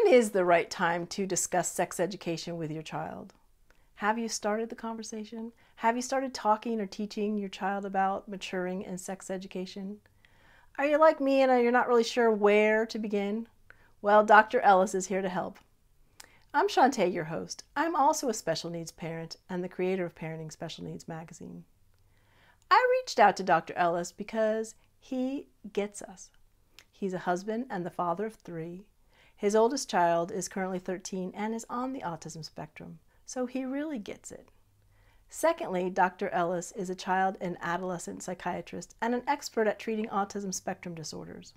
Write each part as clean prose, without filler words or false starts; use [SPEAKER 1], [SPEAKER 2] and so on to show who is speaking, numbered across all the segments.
[SPEAKER 1] is the right time to discuss sex education with your child? Have you started the conversation? Have you started talking or teaching your child about maturing in sex education? Are you like me and you're not really sure where to begin? Well, Dr. Ellis is here to help. I'm Shantae, your host. I'm also a special needs parent and the creator of Parenting Special Needs magazine. I reached out to Dr. Ellis because he gets us. He's a husband and the father of 3. His oldest child is currently 13 and is on the autism spectrum, so he really gets it. Secondly, Dr. Ellis is a child and adolescent psychiatrist and an expert at treating autism spectrum disorders.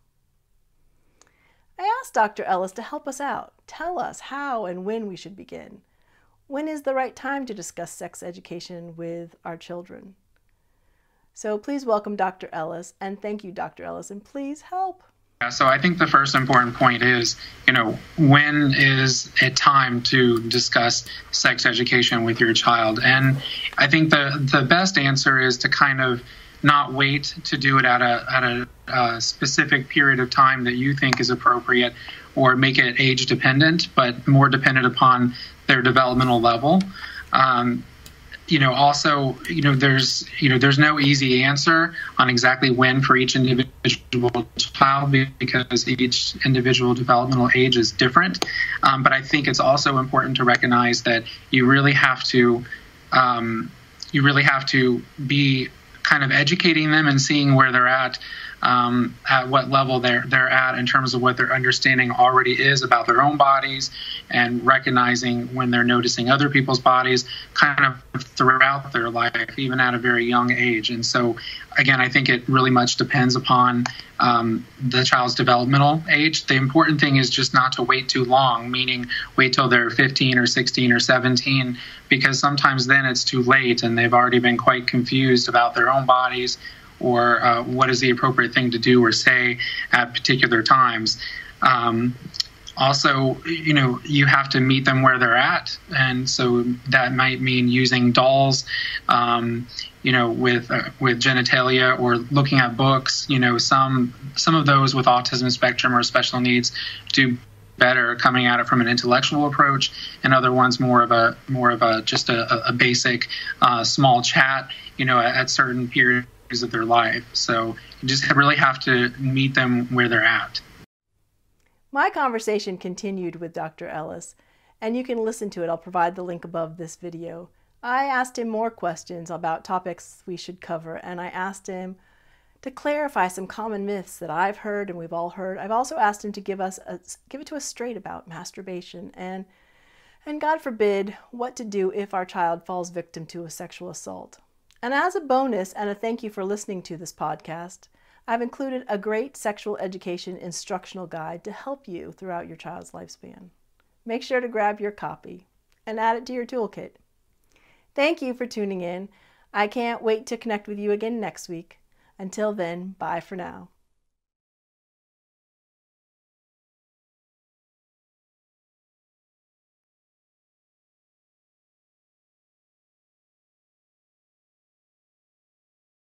[SPEAKER 1] I asked Dr. Ellis to help us out, tell us how and when we should begin. When is the right time to discuss sex education with our children? So please welcome Dr. Ellis, and thank you, Dr. Ellis, and please help.
[SPEAKER 2] So I think the first important point is, when is it time to discuss sex education with your child? And I think the best answer is to kind of not wait to do it at a specific period of time that you think is appropriate, or make it age dependent, but more dependent upon their developmental level. There's no easy answer on exactly when for each individual child, because each individual developmental age is different. But I think it's also important to recognize that you really have to be kind of educating them and seeing where they're at what level they're at in terms of what their understanding already is about their own bodies, and recognizing when they're noticing other people's bodies kind of throughout their life, even at a very young age. And so, again, I think it really much depends upon the child's developmental age. The important thing is just not to wait too long, meaning wait till they're 15 or 16 or 17, because sometimes then it's too late and they've already been quite confused about their own bodies, or what is the appropriate thing to do or say at particular times. Also, you have to meet them where they're at. And so that might mean using dolls, with genitalia, or looking at books. Some of those with autism spectrum or special needs do better coming at it from an intellectual approach, and other ones more of a just a basic small chat, at certain periods of their life. So you just really have to meet them where they're at.
[SPEAKER 1] My conversation continued with Dr. Ellis, and you can listen to it. I'll provide the link above this video. I asked him more questions about topics we should cover, and I asked him to clarify some common myths that I've heard and we've all heard. I've also asked him to give it to us straight about masturbation and God forbid, what to do if our child falls victim to a sexual assault. And as a bonus and a thank you for listening to this podcast, I've included a great sexual education instructional guide to help you throughout your child's lifespan. Make sure to grab your copy and add it to your toolkit. Thank you for tuning in. I can't wait to connect with you again next week. Until then, bye for now.